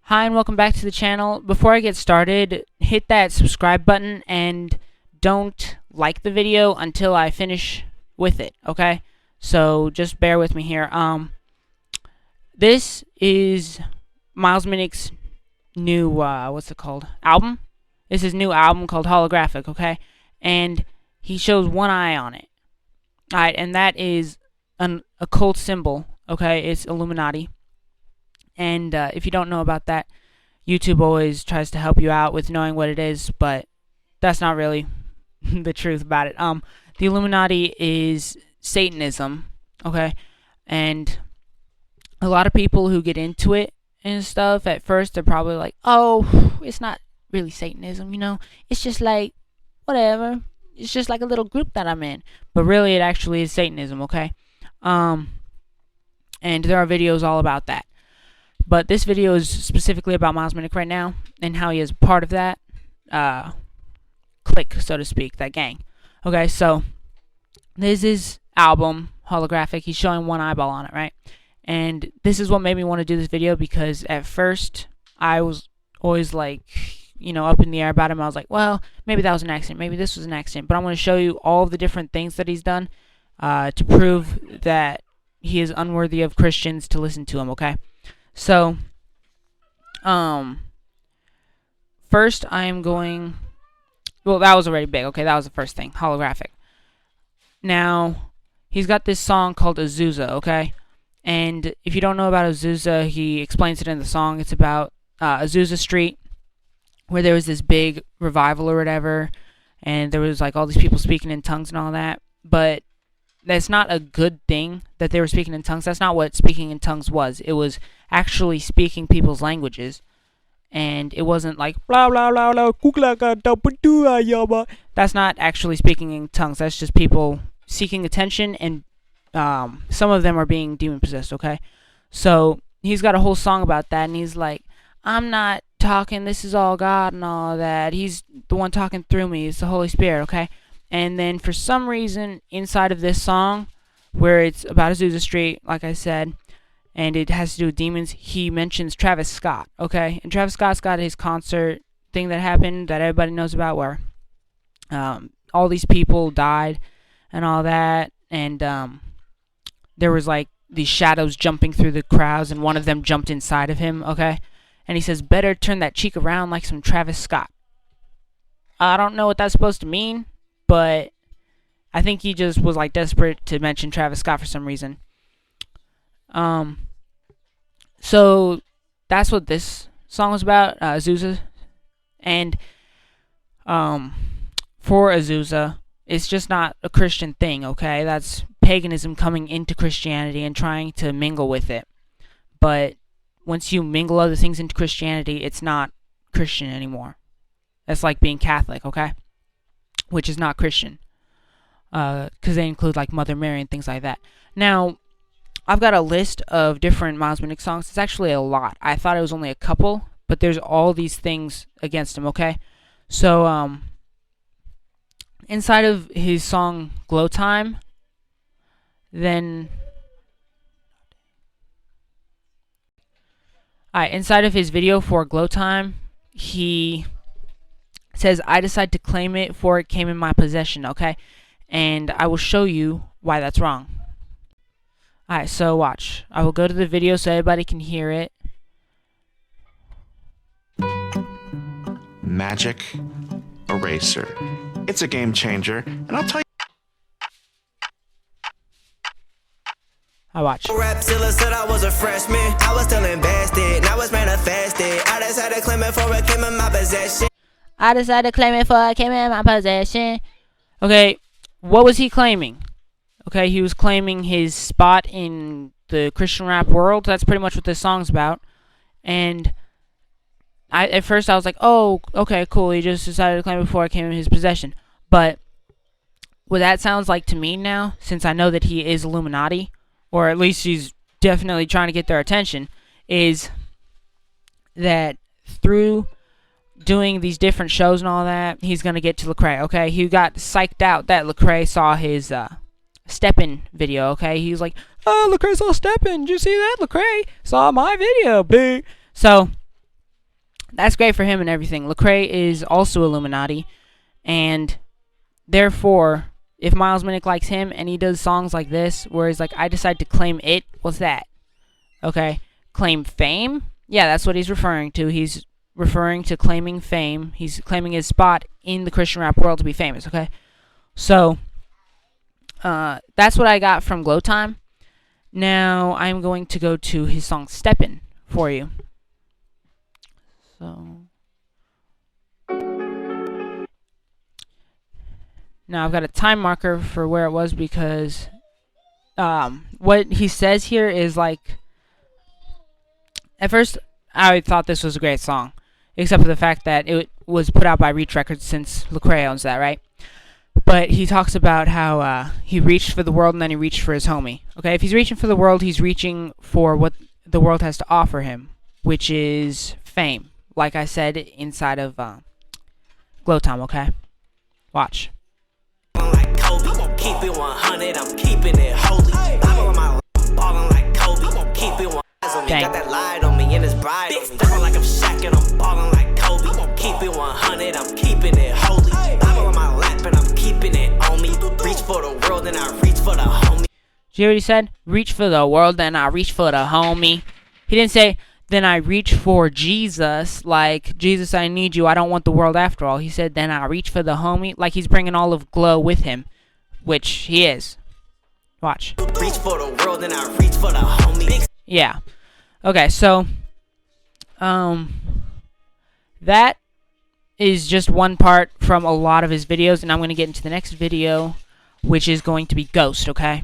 Hi and welcome back to the channel. Before I get started, hit that subscribe button and don't like the video until I finish with it, okay? So just bear with me here. This is Miles Minnick's new what's it called? Album. This is his new album called Holographic, okay? And he shows one eye on it. Alright, and that is a occult symbol, okay? It's Illuminati. And if you don't know about that, YouTube always tries to help you out with knowing what it is, but that's not really the truth about it. The Illuminati is Satanism, okay? And a lot of people who get into it and stuff, at first they're probably like, oh, it's not really Satanism, you know? It's just like, whatever. It's just like a little group that I'm in. But really, it actually is Satanism, okay? And there are videos all about that. But this video is specifically about Miles Minnick right now and how he is part of that clique, so to speak, that gang. Okay, so this is album, Holographic. He's showing one eyeball on it, right? And this is what made me want to do this video, because at first I was always like, you know, up in the air about him. I was like, well, maybe that was an accident. Maybe this was an accident. But I'm going to show you all of the different things that he's done to prove that he is unworthy of Christians to listen to him, okay? So, first I am going, well, that was already big, okay, that was the first thing, Holographic. Now, he's got this song called Azusa, okay, and if you don't know about Azusa, he explains it in the song. It's about Azusa Street, where there was this big revival or whatever, and there was like all these people speaking in tongues and all that, but that's not a good thing that they were speaking in tongues. That's not what speaking in tongues was. It was actually speaking people's languages. And it wasn't like blah blah blah blah. That's not actually speaking in tongues. That's just people seeking attention, and some of them are being demon possessed, okay? So he's got a whole song about that, and he's like, I'm not talking, this is all God and all that. He's the one talking through me. It's the Holy Spirit, okay? And then for some reason, inside of this song, where it's about Azusa Street, like I said, and it has to do with demons, he mentions Travis Scott, okay? And Travis Scott's got his concert thing that happened that everybody knows about, where all these people died and all that, and there was like these shadows jumping through the crowds, and one of them jumped inside of him, okay? And he says, better turn that cheek around like some Travis Scott. I don't know what that's supposed to mean, but I think he just was like desperate to mention Travis Scott for some reason. So that's what this song was about, Azusa. And for Azusa, it's just not a Christian thing, okay? That's paganism coming into Christianity and trying to mingle with it. But once you mingle other things into Christianity, it's not Christian anymore. That's like being Catholic, okay? Which is not Christian, because they include like Mother Mary and things like that. Now, I've got a list of different Miles Minnick songs. It's actually a lot. I thought it was only a couple, but there's all these things against him, okay? So, inside of his song Glow Time, then inside of his video for Glow Time, he says, I decide to claim it, for it came in my possession, okay? And I will show you why that's wrong. Alright, so watch. I will go to the video so everybody can hear it. Magic Eraser. It's a game changer, and I'll tell you. I watch. Rapzilla said I was a freshman. I was still invested. Now it's manifested. I decided to claim it, for it came in my possession. I decided to claim it, for it came in my possession. Okay, what was he claiming? Okay, he was claiming his spot in the Christian rap world. That's pretty much what this song's about. And at first I was like, oh, okay, cool. He just decided to claim it before it came in his possession. But what that sounds like to me now, since I know that he is Illuminati, or at least he's definitely trying to get their attention, is that through doing these different shows and all that, he's going to get to Lecrae, okay? He got psyched out that Lecrae saw his Steppin' video, okay? He was like, oh, Lecrae saw Steppin'. Did you see that? Lecrae saw my video, big. So, that's great for him and everything. Lecrae is also Illuminati, and therefore, if Miles Minnick likes him and he does songs like this, where he's like, I decide to claim it, what's that? Okay, claim fame? Yeah, that's what he's referring to. He's referring to claiming fame. He's claiming his spot in the Christian rap world to be famous, okay? So, that's what I got from Glow Time. Now, I'm going to go to his song Steppin' for you. So, now I've got a time marker for where it was because what he says here is like, at first I thought this was a great song, except for the fact that it was put out by Reach Records since Lecrae owns that, right? But he talks about how he reached for the world and then he reached for his homie. Okay, if he's reaching for the world, he's reaching for what the world has to offer him, which is fame. Like I said inside of Glow Time, okay? Watch. Like Kobe, keep it 100, I'm keeping it holy. I'm on my ballin' like Kobe, keep it 100. Got that light on me and it's bright on me. Feeling like I'm Shaq and I'm ballin' like Kobe. Keep it 100, I'm keeping it holy. I'm on my lap and I'm keeping it on me. Reach for the world and I reach for the homie. Did you hear what he said? Reach for the world, then I reach for the homie. He didn't say, then I reach for Jesus, like, Jesus, I need you, I don't want the world after all. He said, then I reach for the homie, like he's bringing all of Glow with him, which he is. Watch. Reach for the world and I reach for the homie. Yeah. Okay, so, that is just one part from a lot of his videos, and I'm going to get into the next video, which is going to be Ghost, okay?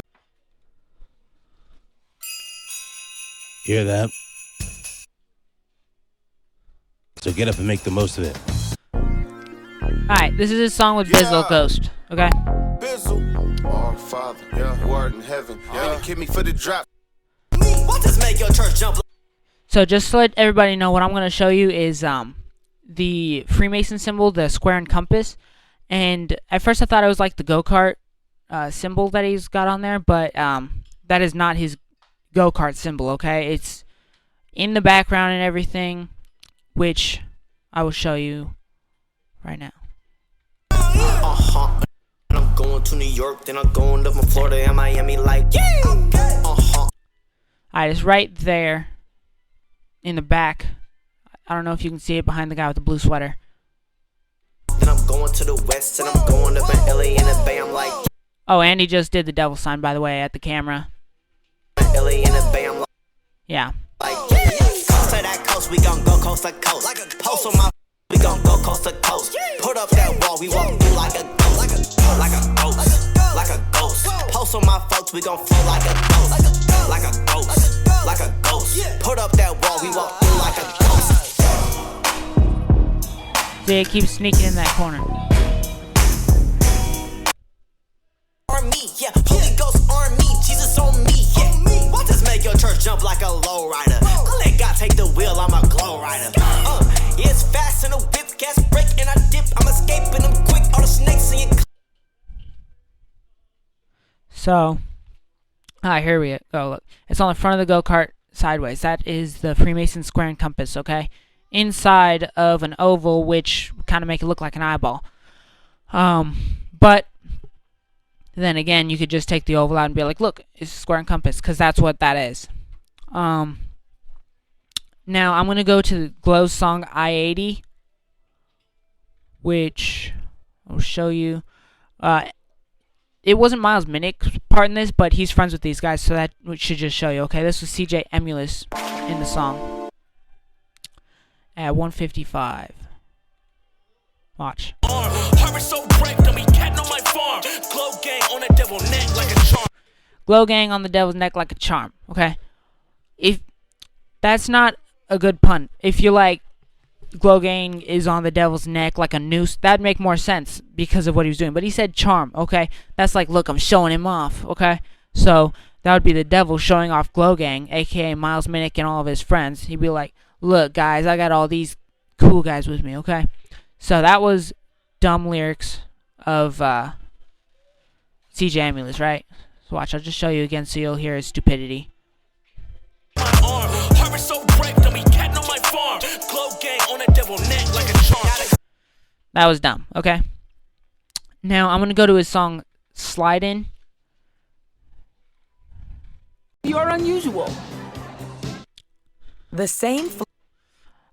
Hear that? So get up and make the most of it. Alright, this is his song with Bizzle, Ghost, okay? Bizzle, our Father, who art in heaven, kid me for the drop. What does make your church jump? So just to let everybody know, what I'm going to show you is the Freemason symbol, the square and compass. And at first I thought it was like the go-kart symbol that he's got on there, but that is not his go-kart symbol, okay? It's in the background and everything, which I will show you right now. I'm going to New York, then I'm going to Florida and Miami like, yeah. Alright, it's right there in the back. I don't know if you can see it behind the guy with the blue sweater. Then I'm going to the west and I'm going up in LA in the Bay. I'm like, oh, and he just did the devil sign, by the way, at the camera. LA in the Bay. I'm Yeah. like, coast to that coast, we gon' go coast to coast. Like a post on my, we gon' go coast to coast. Put up that wall, we walk through like a ghost, like a ghost, like a ghost. Post on my folks, we gon' flow like a ghost, like a ghost, like a ghost. Put up that wall, we walk through like a ghost. See, it keeps sneaking in that corner. On me, yeah, Holy Ghost on me, Jesus on me, yeah. What does make your church jump like a low rider? I let God take the wheel, I'm a glow rider. It's fast and a whip, gas break and I dip. I'm escaping them quick, all the snakes in your. So, here we go. Look, it's on the front of the go-kart sideways. That is the Freemason square and compass, okay? Inside of an oval, which kind of make it look like an eyeball. But then again, you could just take the oval out and be like, look, it's square and compass, because that's what that is. Now, I'm going to go to Glow's song I-80, which I'll show you. It wasn't Miles Minnick's part in this, but he's friends with these guys, so that should just show you. Okay, this was CJ Emulous in the song at 155. Watch. Glow gang on the devil's neck like a charm. Okay, if that's not a good pun, if you like Glow gang is on the devil's neck like a noose, that'd make more sense because of what he was doing. But he said charm, okay? That's like, look, I'm showing him off, okay? So that would be the devil showing off Glow gang, aka Miles Minnick and all of his friends. He'd be like, look, guys, I got all these cool guys with me, okay? So that was dumb lyrics of CJ Emulous, right? So watch, I'll just show you again so you'll hear his stupidity. So bright, don't be catting on my farm. Glow gang on a devil That was dumb, okay? Now, I'm going to go to his song, Slidin'. You're unusual. The same.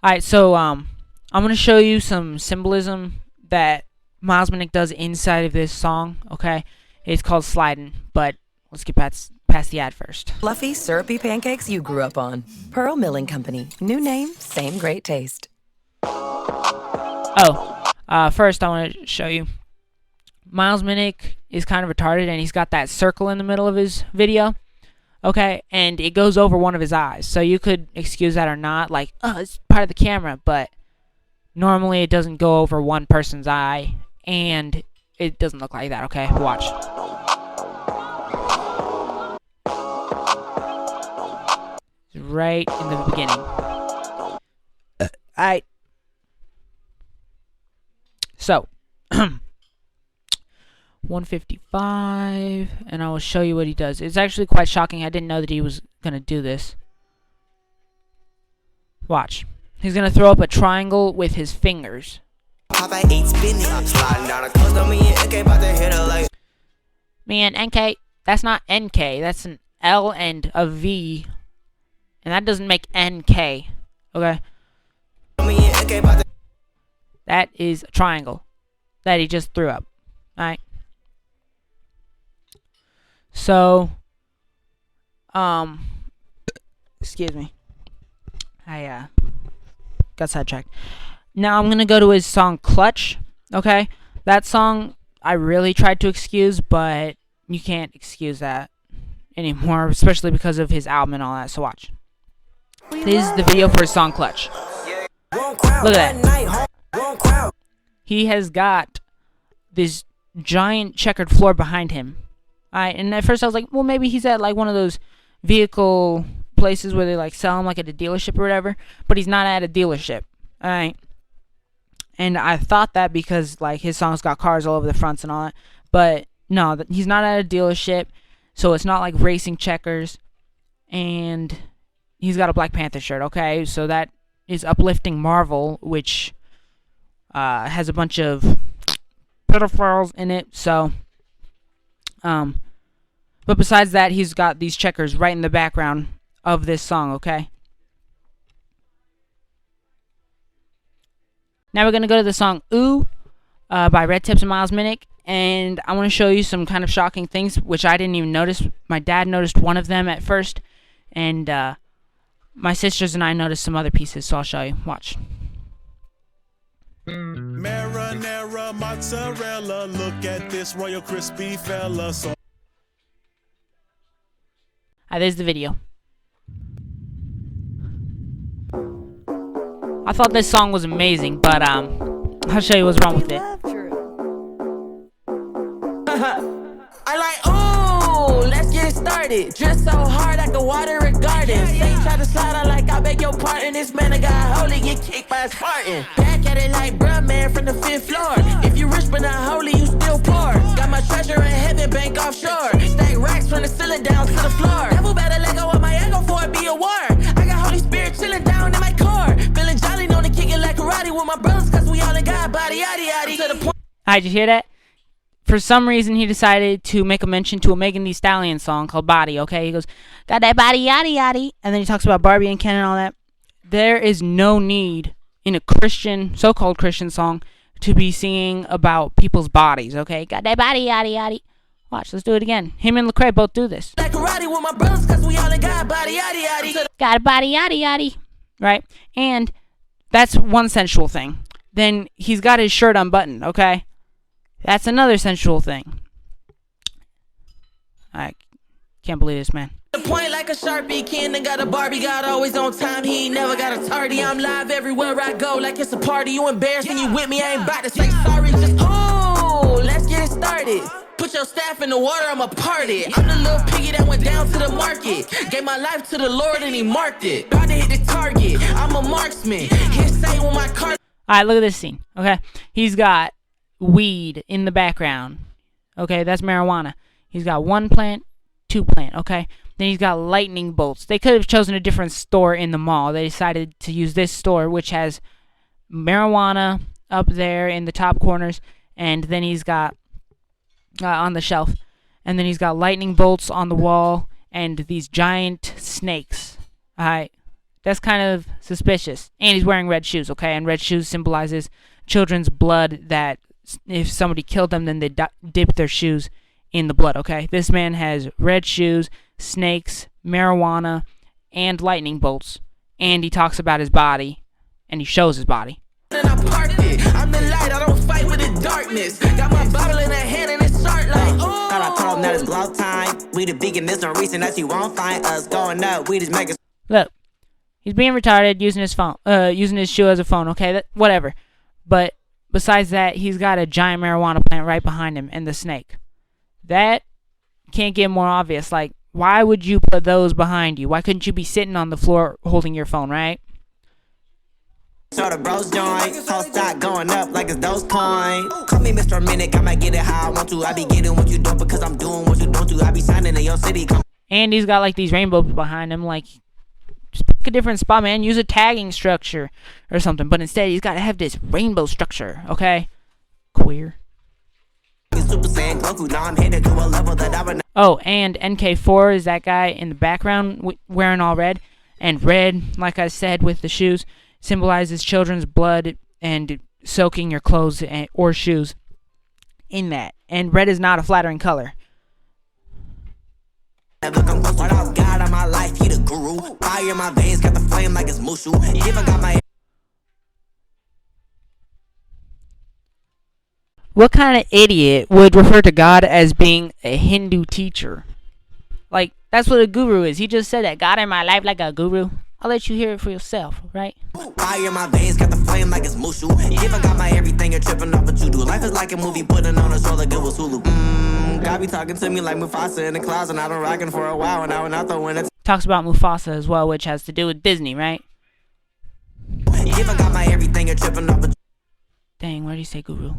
Alright, so, I'm going to show you some symbolism that Miles Minnick does inside of this song, okay? It's called Slidin', but let's get past the ad first. Fluffy, syrupy pancakes you grew up on. Pearl Milling Company. New name, same great taste. First I want to show you. Miles Minnick is kind of retarded, and he's got that circle in the middle of his video. Okay, and it goes over one of his eyes. So you could excuse that or not, like, oh, it's part of the camera, but normally it doesn't go over one person's eye, and it doesn't look like that, okay? Watch. Right in the beginning. Alright. So, 155, and I will show you what he does. It's actually quite shocking. I didn't know that he was going to do this. Watch. He's going to throw up a triangle with his fingers. Man, NK, that's not NK. That's an L and a V. And that doesn't make NK. Okay? That is a triangle that he just threw up. Alright? So, excuse me. I got sidetracked. Now I'm gonna go to his song Clutch. Okay? That song I really tried to excuse, but you can't excuse that anymore, especially because of his album and all that. So watch. This is the video for his song Clutch. Look at that. He has got this giant checkered floor behind him. Alright, and at first I was like, well, maybe he's at like one of those vehicle places where they like sell them like at a dealership or whatever, but he's not at a dealership. Alright. And I thought that because like his songs got cars all over the fronts and all that, but no, he's not at a dealership, so it's not like racing checkers, and he's got a Black Panther shirt, okay? So that is uplifting Marvel, which has a bunch of pedophiles in it, so but besides that, he's got these checkers right in the background of this song, okay? Now we're gonna go to the song Ooh by Red Tips and Miles Minnick, and I want to show you some kind of shocking things which I didn't even notice. My dad noticed one of them at first, and my sisters and I noticed some other pieces, so I'll show you. Watch. Marinara, mozzarella, look at this royal crispy fella. So There's the video. I thought this song was amazing, but I'll show you what's wrong with it. I like, ooh, let's get started. Dress so hard I can water a garden. Say try to slide out like I beg your pardon. This man a guy holy, get kicked by a Spartan. Back at it like bruh man from the 5th floor. If you rich but not holy, you still poor. Got my treasure in heaven, bank offshore. Stack racks from the ceiling down to the floor. Devil better let go of my ego for it be a war. I got Holy Spirit chilling down in my core. Feeling jolly, known to kick it like karate with my brothers, cause we all in God, body, yaddy, yaddy. To the point. Did you hear that? For some reason, he decided to make a mention to a Megan Thee Stallion song called Body, okay? He goes, got that body, yaddy, yaddy. And then he talks about Barbie and Ken and all that. There is no need in a Christian, so-called Christian song to be singing about people's bodies, okay? Got that body, yaddy, yaddy. Watch, let's do it again. Him and Lecrae both do this. Like karate with my brothers, cause we all in God, body, yaddy, yaddy. Got a body, yaddy, yaddy. Right? And that's one sensual thing. Then he's got his shirt unbuttoned, okay? That's another sensual thing. I can't believe this, man. The point like a Sharpie, Ken and got a Barbie, God always on time, he ain't never got a tardy. I'm live everywhere I go like it's a party. You embarrassed when you with me, I ain't about to say sorry. Just, ooh, let's get it started. Put your staff in the water, I'ma part it. I'm the little piggy that went down to the market. Gave my life to the Lord and he marked it. About to hit the target, I'm a marksman. Hit say when my car. Alright, look at this scene, okay? He's got weed in the background, okay? That's marijuana. He's got 1 plant, 2 plant, okay? Then he's got lightning bolts. They could have chosen a different store in the mall. They decided to use this store, which has marijuana, up there in the top corners, and then he's got on the shelf, and then he's got lightning bolts on the wall and these giant snakes. Alright, that's kind of suspicious. And he's wearing red shoes, okay? And red shoes symbolizes children's blood, that if somebody killed them, then they dip their shoes in the blood, okay? This man has red shoes, snakes, marijuana, and lightning bolts. And he talks about his body, and he shows his body. I'm the light, I don't fight with the darkness. Got my bottle in her hand and it's sharp like, ooh. Thought I told him that it's glow time. We the beacon, there's no reason that you won't find us going up. We just make it. Look, he's being retarded, using his phone, using his shoe as a phone, okay? Whatever. But besides that, he's got a giant marijuana plant right behind him and the snake. That can't get more obvious. Like, why would you put those behind you? Why couldn't you be sitting on the floor holding your phone, right? So the bros join, whole stock going up like it's Dogecoin. Call me Mr. Minnick, I might get it how I want to. I be getting what you don't because I'm doing what you don't do. I be signing in your city. And he's got like these rainbows behind him. Like, just pick a different spot, man. Use a tagging structure or something. But instead, he's got to have this rainbow structure, okay? Queer. Super Saiyan Goku, now I'm headed to a level that I would. Oh, and NK4 is that guy in the background wearing all red. And red, like I said, with the shoes, symbolizes children's blood and soaking your clothes or shoes in that. And red is not a flattering color. Look, I'm close without God on my life, he the guru. Fire in my veins, got the flame like it's Mushu. Even got my. What kind of idiot would refer to God as being a Hindu teacher? Like, that's what a guru is. He just said that. God in my life like a guru. I'll let you hear it for yourself, right? Fire in my veins, got the flame like it's Mushu. Even got my everything, you're tripping off what you do. Life is like a movie, putting on a show like it was Hulu. God be talking to me like Mufasa in the clouds, and I've been rocking for a while, and now when I throw in it. Talks about Mufasa as well, which has to do with Disney, right? Even got my everything, you're tripping off. Dang, where do you say guru?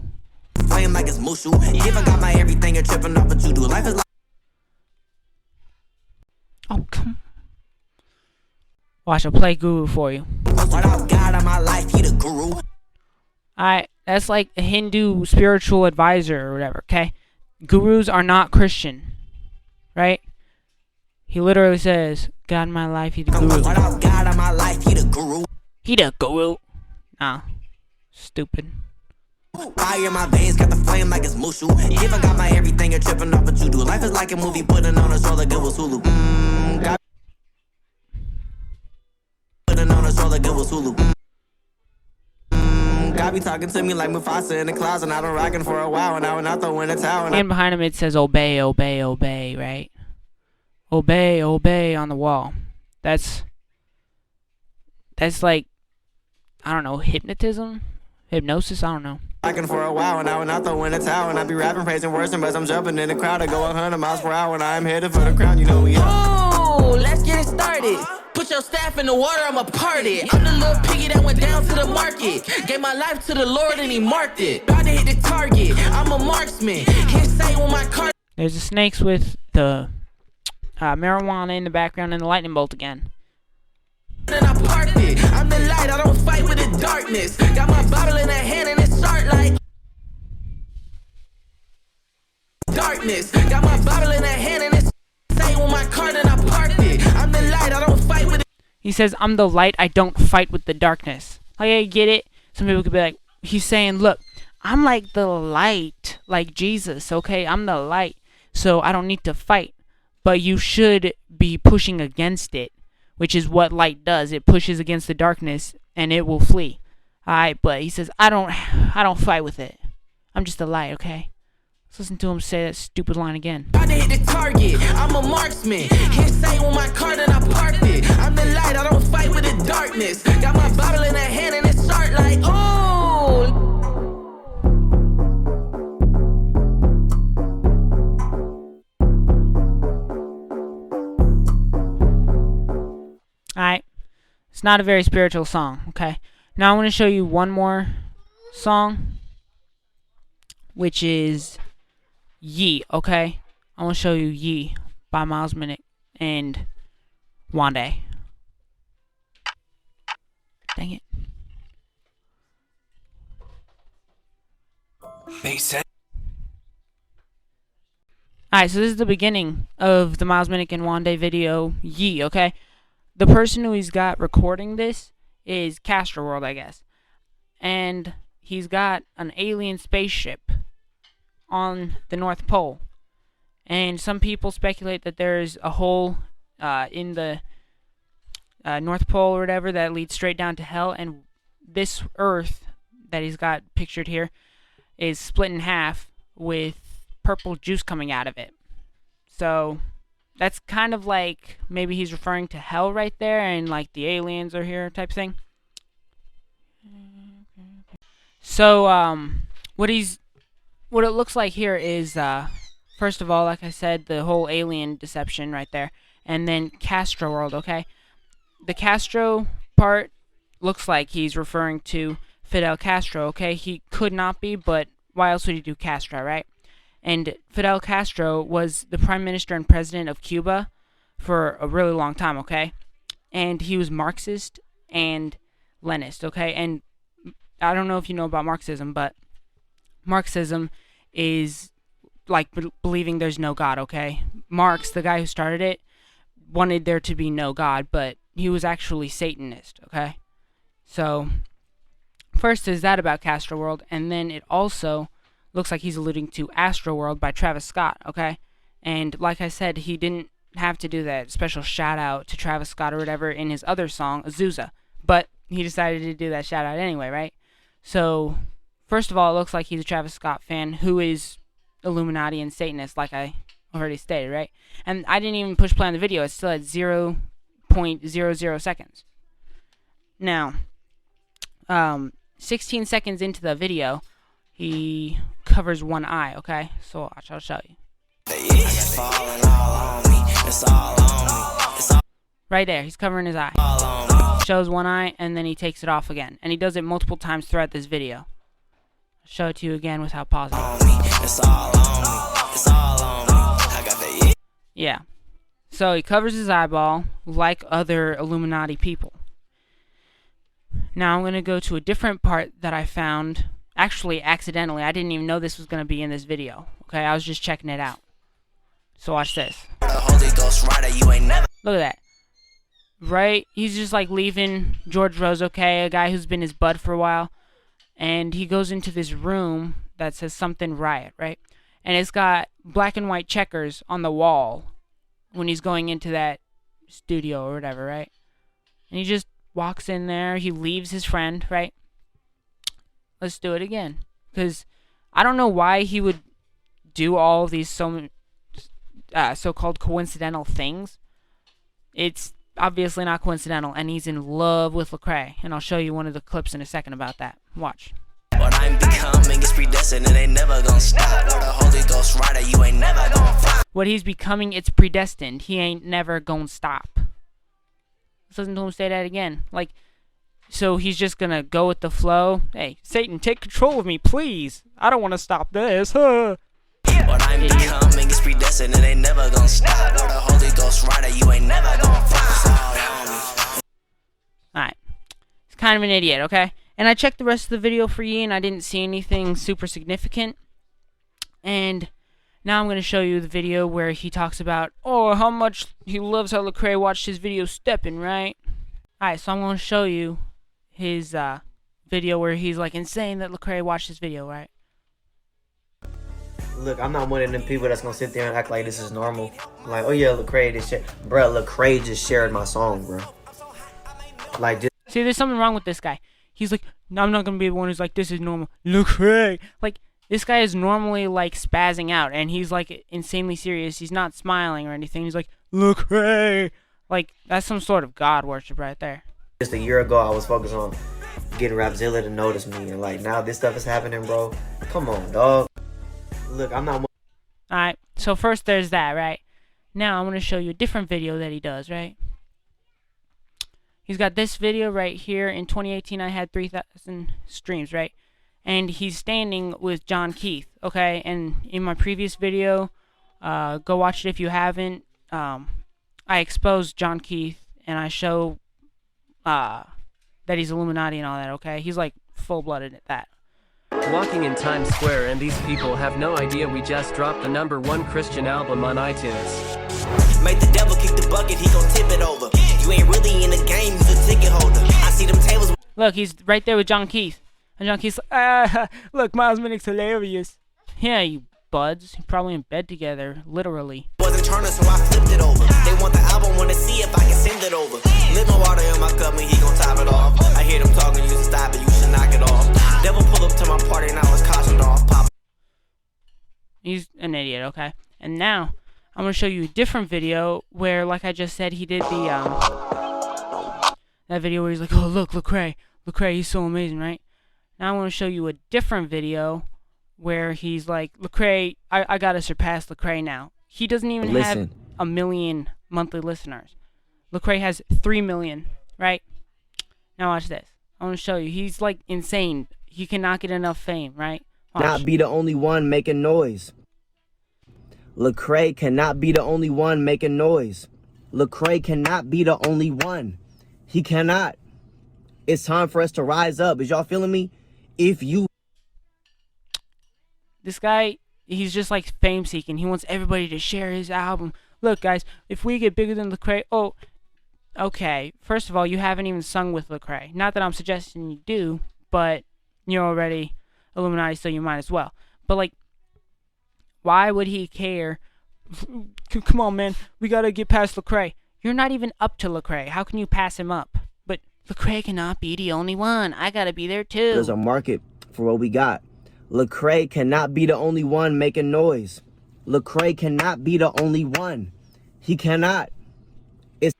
Flame like it's Mushu. Even got my everything, you're tripping off what you do. Life is like. Oh, come. Watch, I'll play guru for you. Without God on my life, he the guru. Alright, that's like a Hindu spiritual advisor or whatever, okay? Gurus are not Christian, right? He literally says, God in my life, he the guru. Without God on my life, he the guru. He the guru. Nah, stupid. Fire in my veins, got the flame like it's Mushu. Even got my everything, you're tripping off what you do. Life is like a movie, putting on a show like it was Hulu. God putting on a show like it was Hulu. God be talking to me like Mufasa in the clouds, and I've been rocking for a while, and now when I throw in the towel. And behind him it says obey, obey, obey, right? Obey, obey on the wall. That's like, I don't know, hypnotism? Hypnosis? I don't know. Rocking for a while, and now when I throw in the towel, and I be rapping, praising words, and I'm jumping in the crowd. I go 100 miles per hour, and I'm headed for the crown. You know we are. Ooh, let's get it started. Put your staff in the water, I'ma part it. I'm the little piggy that went down to the market. Gave my life to the Lord and he marked it. About to hit the target, I'm a marksman. Hit say when my car. There's the snakes with the marijuana in the background and the lightning bolt again. And I parked it. I'm the light, I don't fight with the darkness. Got my bottle in her hand and it's sharp like darkness. Got my bottle in her hand and it's say when my car and I parked it. I'm the light, I don't fight with it. He says, I'm the light, I don't fight with the darkness. Like, I get it. Some people could be like, he's saying, look, I'm like the light, like Jesus, okay? I'm the light, so I don't need to fight. But you should be pushing against it, which is what light does. It pushes against the darkness, and it will flee. Alright, but he says, I don't fight with it. I'm just the light, okay? Let's listen to him say that stupid line again. About to hit the target, I'm a marksman. Hit say when my car and I parked it. I'm the light, I don't fight with the darkness. Got my bottle in her hand and it's sharp like, ooh. Alright. It's not a very spiritual song, okay? Now I want to show you one more song, which is Ye, okay? I want to show you Ye by Miles Minnick and Wande. Dang it. Alright, so this is the beginning of the Miles Minnick and Wande video, Yee, okay? The person who he's got recording this is Castro World, I guess. And he's got an alien spaceship on the North Pole. And some people speculate that there's a hole in the North Pole or whatever that leads straight down to hell. And this Earth that he's got pictured here is split in half with purple juice coming out of it. So that's kind of like maybe he's referring to hell right there, and like the aliens are here type thing. So what it looks like here is first of all, like I said, the whole alien deception right there, and then Castro World, okay? The Castro part looks like he's referring to Fidel Castro, okay? He could not be, but why else would he do Castro, right? And Fidel Castro was the prime minister and president of Cuba for a really long time, okay? And he was Marxist and Leninist, okay? And I don't know if you know about Marxism, but Marxism is like believing there's no God, okay? Marx, the guy who started it, wanted there to be no God, but he was actually Satanist, okay? So first is that about Castro World, and then it also looks like he's alluding to Astro World by Travis Scott, okay? And like I said, he didn't have to do that special shout out to Travis Scott or whatever in his other song, Azusa, but he decided to do that shout out anyway, right? So first of all, it looks like he's a Travis Scott fan who is Illuminati and Satanist, like I already stated, right? And I didn't even push play on the video. It's still at 0.00 seconds. Now, 16 seconds into the video, he covers one eye, okay? So watch, I'll show you. Right there, he's covering his eye. Shows one eye, and then he takes it off again. And he does it multiple times throughout this video. I'll show it to you again without pausing. Yeah. So he covers his eyeball like other Illuminati people. Now I'm going to go to a different part that I found, actually accidentally. I didn't even know this was going to be in this video. Okay, I was just checking it out. So watch this. Look at that. Right? He's just like leaving George Rose, okay, a guy who's been his bud for a while. And he goes into this room that says something riot, right? And it's got black and white checkers on the wall when he's going into that studio or whatever, right? And he just walks in there. He leaves his friend, right? Let's do it again. Because I don't know why he would do all of these so-called coincidental things. It's obviously not coincidental, and he's in love with Lecrae. And I'll show you one of the clips in a second about that. Watch. What I'm becoming is predestined, and ain't never gonna stop. You're the Holy Ghost rider, you ain't never gonna fly. What he's becoming, it's predestined. He ain't never gonna stop. Let's listen to him say that again. Like, so he's just gonna go with the flow. Hey, Satan, take control of me, please. I don't want to stop this. Huh. What I'm becoming is predestined, and ain't never gonna stop. You're the Holy Ghost rider, you ain't never gonna fly. Alright. He's kind of an idiot, okay? And I checked the rest of the video for you, and I didn't see anything super significant. And now I'm going to show you the video where he talks about, oh, how much he loves how Lecrae watched his video stepping, right? Alright, so I'm going to show you his video where he's like insane that Lecrae watched his video, right? Look, I'm not one of them people that's gonna sit there and act like this is normal. Like, oh yeah, Lecrae just shared. Bruh, Lecrae just shared my song, bro. Like, just see, there's something wrong with this guy. He's like, no, I'm not gonna be the one who's like, this is normal. Lecrae, like, this guy is normally like spazzing out, and he's like insanely serious. He's not smiling or anything. He's like, Lecrae, like that's some sort of god worship right there. Just a year ago, I was focused on getting Rapzilla to notice me, and like now this stuff is happening, bro. Come on, dog. Look, I'm not. Alright, so first there's that, right? Now I'm going to show you a different video that he does, right? He's got this video right here. In 2018, I had 3,000 streams, right? And he's standing with John Keith, okay? And in my previous video, go watch it if you haven't. I exposed John Keith, and I show that he's Illuminati and all that, okay? He's like full-blooded at that. Walking in Times Square and these people have no idea we just dropped the #1 Christian album on iTunes. Make the devil kick the bucket, he gon' tip it over. You ain't really in the game, he's a ticket holder. I see them tables. Look, he's right there with John Keith. And John Keith's like, look, Miles Minnick's hilarious. Yeah, you buds. You're probably in bed together, literally. Wasn't Turner, so I flipped it over. They want the album, wanna see if I can send it over. Living water in my cup, and he gon' top it off. I hear them talking, you should stop it, you should knock it off. Devil pull up to my party, and I was cautioned off. Pop. He's an idiot, okay? And now, I'm gonna show you a different video where, like I just said, he did the, that video where he's like, oh, look, Lecrae, he's so amazing, right? Now I want to show you a different video where he's like, Lecrae, I gotta surpass Lecrae now. He doesn't even have 1 million monthly listeners. Lecrae has 3 million, right? Now watch this. I want to show you. He's like insane. He cannot get enough fame, right? Watch. Not be the only one making noise. Lecrae cannot be the only one making noise. Lecrae cannot be the only one. He cannot. It's time for us to rise up. Is y'all feeling me? If you... This guy, he's just like fame seeking. He wants everybody to share his album. Look, guys, if we get bigger than Lecrae... Oh, okay. First of all, you haven't even sung with Lecrae. Not that I'm suggesting you do, but you're already Illuminati, so you might as well. But, like, why would he care? Come on, man. We gotta get past Lecrae. You're not even up to Lecrae. How can you pass him up? But Lecrae cannot be the only one. I gotta be there, too. There's a market for what we got. Lecrae cannot be the only one making noise. Lecrae cannot be the only one. He cannot.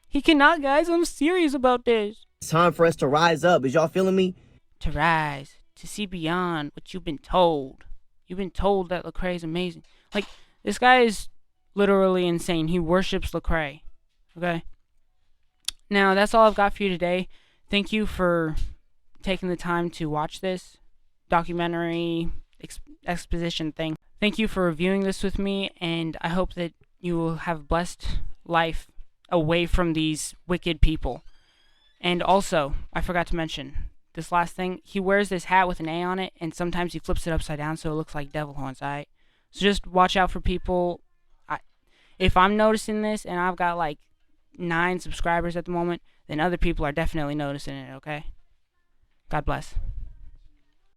He cannot, guys. I'm serious about this. It's time for us to rise up. Is y'all feeling me? To rise. To see beyond what you've been told. You've been told that Lecrae is amazing. Like, this guy is literally insane. He worships Lecrae. Okay? Now, that's all I've got for you today. Thank you for taking the time to watch this documentary exposition thing. Thank you for reviewing this with me, and I hope that you will have a blessed life away from these wicked people. And also, I forgot to mention this last thing. He wears this hat with an A on it, and sometimes he flips it upside down so it looks like devil horns, alright? So just watch out for people. If I'm noticing this and I've got like 9 subscribers at the moment, then other people are definitely noticing it, okay? God bless.